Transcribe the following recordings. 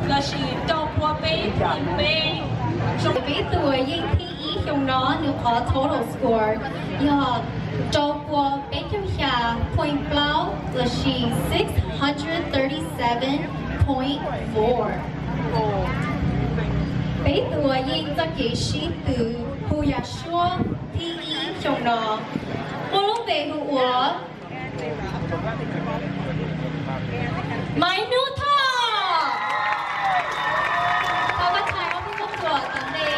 là chỉ đọc qua bé phần bé trong bé tuổi yên thi ý trong nó nếu có total score giờ đọc qua bé trong nhà point blau là chỉ 637.4 bé tuổi yên tất kỳ sĩ từ hù ya xua thi ý trong nó vô lúc về hù ủa máy nút thọ và các thầy ông cũng của tận đề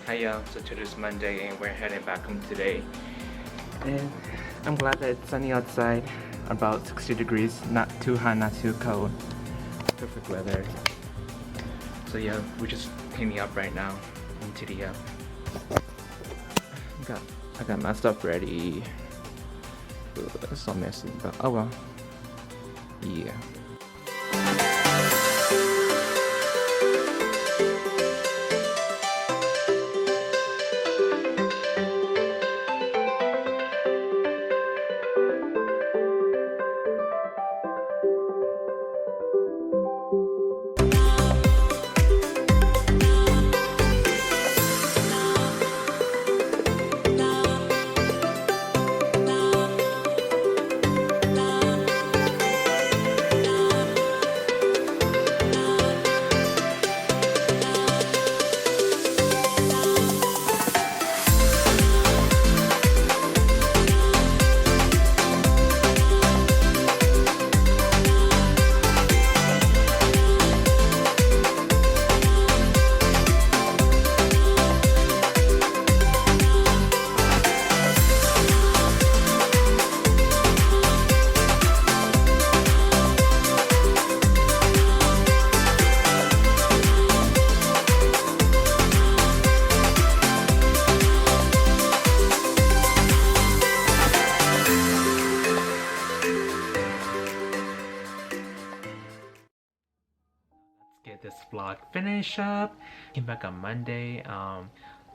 Hi y'all, so today's Monday and we're heading back home today. And I'm glad that it's sunny outside, about 60 degrees, not too hot, not too cold. Perfect weather. So yeah, we're just cleaning up right now into the I got my stuff ready. It's so messy, but oh well. Yeah. Get this vlog finished up. Came back on Monday.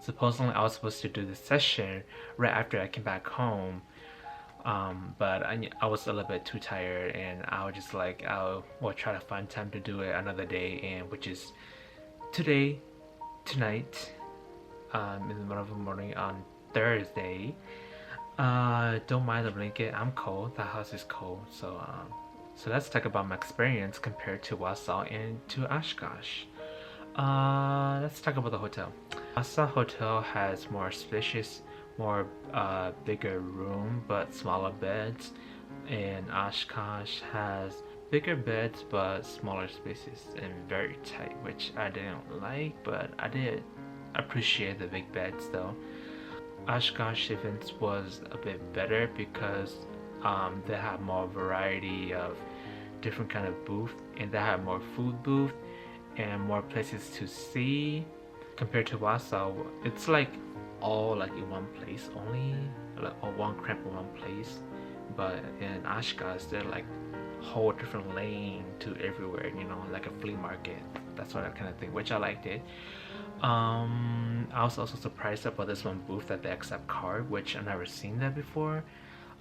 Supposedly I was supposed to do this session right after I came back home, but I was a little bit too tired, and I was just like, I will try to find time to do it another day, and which is tonight, in the middle of the morning on Thursday. Don't mind the blanket. I'm cold. The house is cold, so let's talk about my experience compared to Warsaw and to Oshkosh. Let's talk about the hotel. Warsaw hotel has more spacious, more bigger room but smaller beds, and Oshkosh has bigger beds but smaller spaces and very tight, which I didn't like, but I did appreciate the big beds though. Oshkosh events was a bit better because they have more variety of different kind of booth, and they have more food booth and more places to see. Compared to Warsaw, it's like all like in one place only, like one cramped in one place. But in Oshkosh, they're like whole different lane to everywhere, you know, like a flea market. That's what I kind of think, which I liked it. I was also surprised about this one booth that they accept card, which I've never seen that before.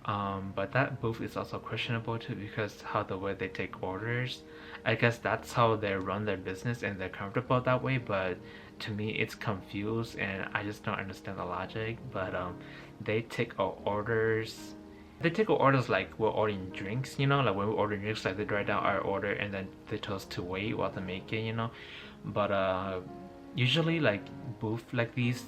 But that booth is also questionable too, because how the way they take orders. I guess that's how they run their business and they're comfortable that way, but to me it's confused and I just don't understand the logic. But they take our orders. They take our orders like we're ordering drinks, you know, like when we order drinks, like they write down our order and then they tell us to wait while they make it, you know. But usually like booth like these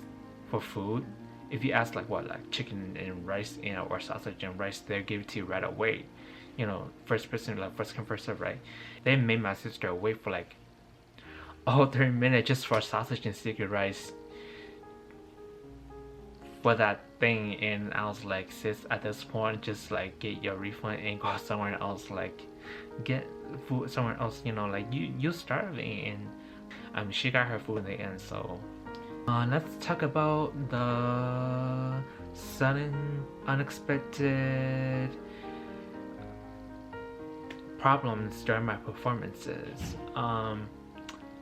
for food, if you ask like what, like chicken and rice, you know, or sausage and rice, they'll give it to you right away. you know, first person, like first come first serve, right? They made my sister wait for like 30 minutes just for sausage and sticky rice for that thing. And I was like, sis, at this point, just like get your refund and go somewhere else, like get food somewhere else, you know, like you're starving. And she got her food in the end. So let's talk about the sudden unexpected problems during my performances.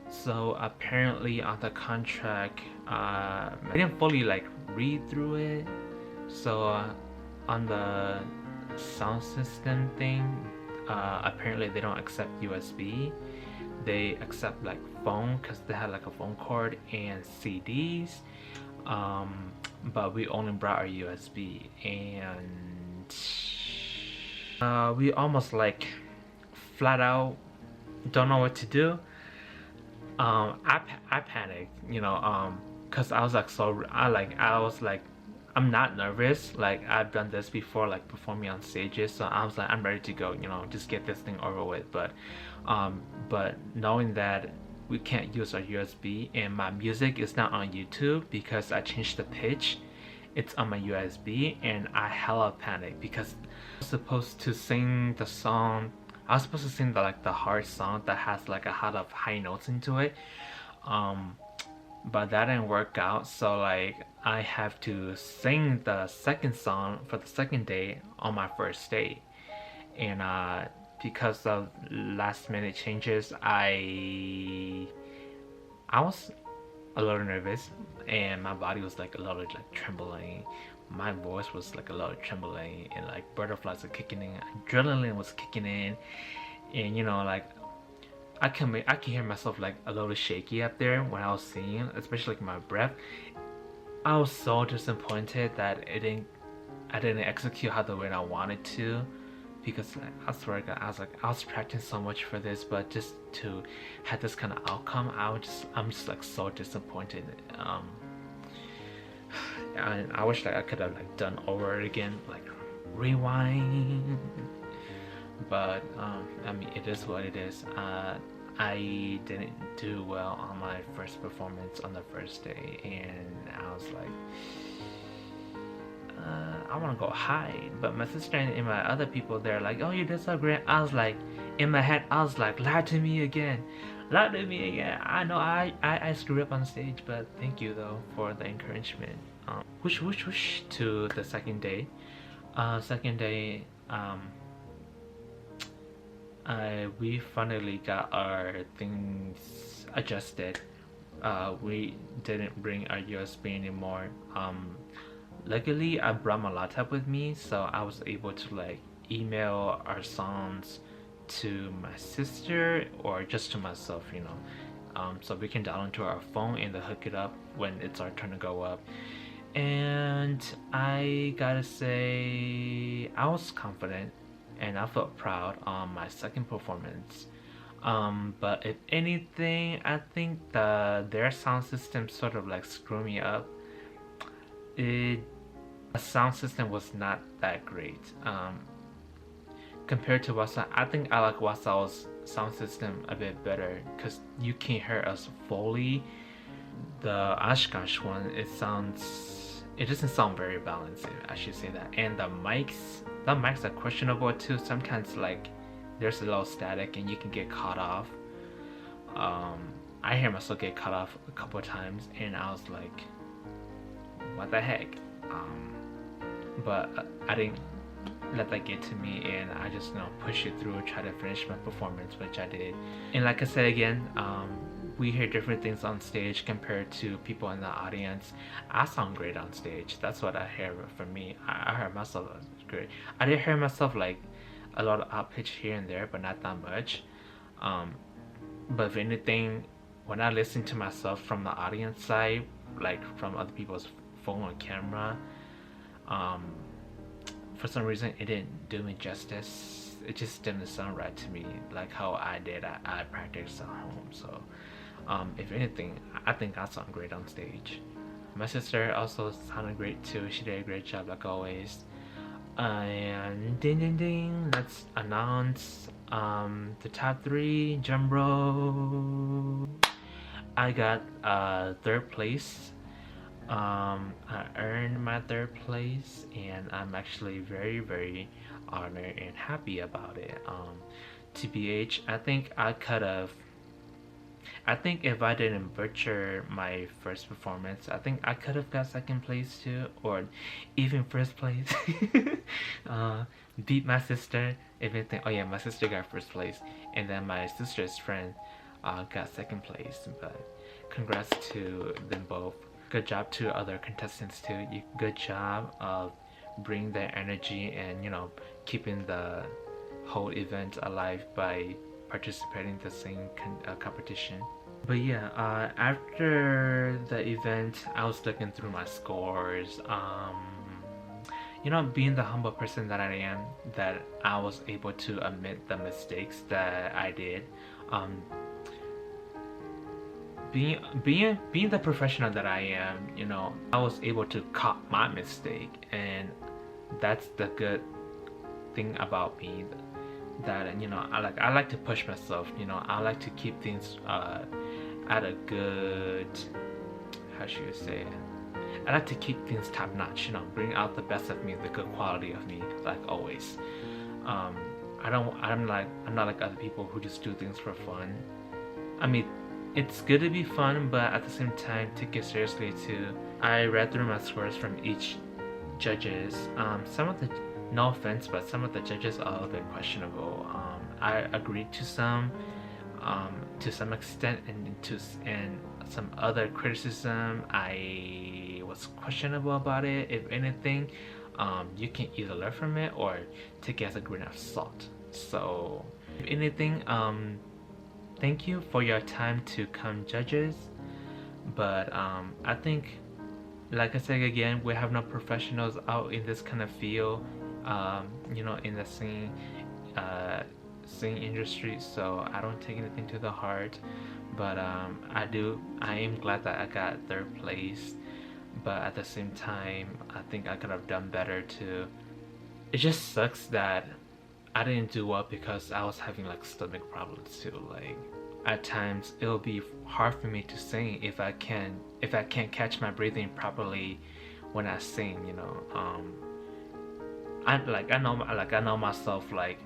So apparently on the contract, I didn't fully like read through it. So on the sound system thing, apparently they don't accept USB. They accept like phone, because they had like a phone cord and CDs. But we only brought our USB, and we almost like flat out don't know what to do. I panicked, you know, cause I was like I was like, I'm not nervous, like I've done this before, like performing on stages, so I was like, I'm ready to go, you know, just get this thing over with. But knowing that we can't use our USB and my music is not on YouTube because I changed the pitch, it's on my USB, and I hella panicked because I was supposed to sing the song. I was supposed to sing the hard song that has like a lot of high notes into it, but that didn't work out. So like I have to sing the second song for the second day on my first day, and because of last minute changes, I was a little nervous, and my body was like a little like trembling. My voice was like a little trembling, and like butterflies were kicking in, adrenaline was kicking in, and you know, like I can hear myself like a little shaky up there when I was singing, especially like my breath. I was so disappointed that I didn't execute how the way I wanted to, because I swear to God, I was practicing so much for this, but just to have this kind of outcome, I'm just like so disappointed. And I wish that I could have like done over it again, like rewind. But I mean, it is what it is. I didn't do well on my first performance on the first day, and I was like, I want to go hide. But my sister and my other people, they're like, oh, you did so great. I was like, in my head, I was like, lie to me again. Lie to me again. I know I screwed up on stage, but thank you though for the encouragement. Whoosh to the second day. Second day, we finally got our things adjusted. We didn't bring our USB anymore. Luckily I brought my laptop with me, so I was able to like email our songs to my sister or just to myself, you know, so we can download to our phone and then hook it up when it's our turn to go up. And I gotta say, I was confident and I felt proud on my second performance. But if anything, I think their sound system sort of like screwed me up. The sound system was not that great. Compared to Wasa, I think I like Wasa's sound system a bit better because you can hear us fully. The Oshkosh one, it doesn't sound very balanced, I should say that. And the mics are questionable too. Sometimes like there's a little static and you can get caught off. I hear myself get cut off a couple of times, and I was like, what the heck? But I didn't let that get to me, and I just, you know, push it through, try to finish my performance, which I did. And like I said again, we hear different things on stage compared to people in the audience. I sound great on stage. That's what I hear from me. I heard myself great. I did hear myself like a lot of out pitch here and there, but not that much. But if anything, when I listen to myself from the audience side, like from other people's phone or camera, for some reason it didn't do me justice. It just didn't sound right to me, like how I practiced at home. So if anything, I think I sound great on stage. My sister also sounded great too. She did a great job like always. And ding ding ding, let's announce the top 3 drum roll. I got third place. I earned my third place, and I'm actually very honored and happy about it. TBH, I think if I didn't butcher my first performance, I think I could have got second place too, or even first place. uh, Beat my sister. If anything, oh yeah, my sister got first place, and then my sister's friend got second place. But congrats to them both. Good job to other contestants too. Good job of bringing their energy and keeping the whole event alive by participating in the same competition. But yeah, after the event, I was looking through my scores. Being the humble person that I am, that I was able to admit the mistakes that I did. Being the professional that I am, I was able to caught my mistake, and that's the good thing about me. That I like to push myself. I like to keep things at a good, how should you say it? I like to keep things top notch. Bring out the best of me, the good quality of me, like always. I'm not like other people who just do things for fun. I mean, it's good to be fun, but at the same time, take it seriously too. I read through my scores from each judges. No offense, but some of the judges are a bit questionable. I agreed to some extent, and some other criticism I was questionable about it. If anything, you can either learn from it or take it as a grain of salt. So, if anything, thank you for your time to come, judges. But I think, like I said again, we have no professionals out in this kind of field. In the singing industry, so I don't take anything to the heart. But I am glad that I got third place, but at the same time, I think I could have done better too. It just sucks that I didn't do well because I was having like stomach problems too. Like at times it'll be hard for me to sing if I can't catch my breathing properly when I sing. I know myself, like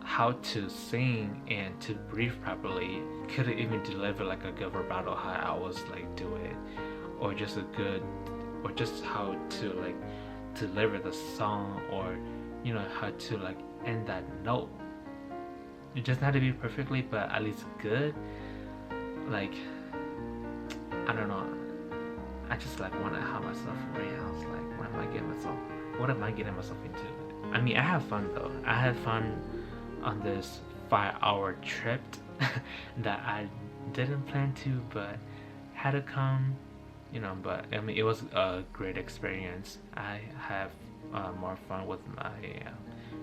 how to sing and to breathe properly. Couldn't even deliver like a good vibrato how I was like doing, or just how to like deliver the song, or how to like end that note. It doesn't have to be perfectly, but at least good. Like, I don't know, I just like want to have myself right. I was like, what am I getting myself into? I mean, I have fun though. I had fun on this 5-hour trip that I didn't plan to, but had to come. But I mean, it was a great experience. I have more fun with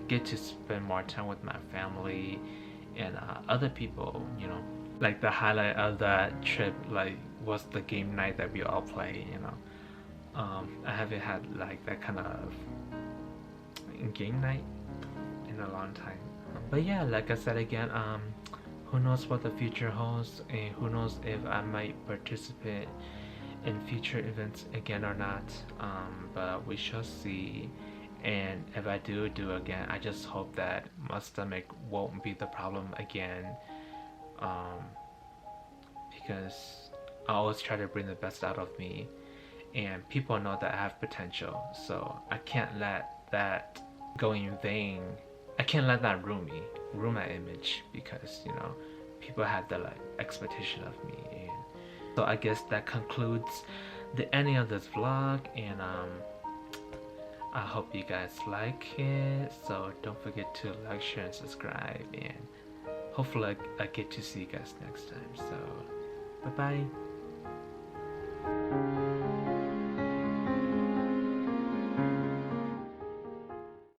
get to spend more time with my family and other people. Like the highlight of that trip, like, was the game night that we all play. I haven't had like that kind of game night in a long time. But yeah, like I said again, who knows what the future holds, and who knows if I might participate in future events again or not. But we shall see. And if I do again, I just hope that my stomach won't be the problem again, because I always try to bring the best out of me, and people know that I have potential, so I can't let that go in vain. I can't let that ruin my image, because people have the like expectation of me. And so I guess that concludes the ending of this vlog, and I hope you guys like it. So don't forget to like, share, and subscribe, and hopefully I get to see you guys next time. So bye bye.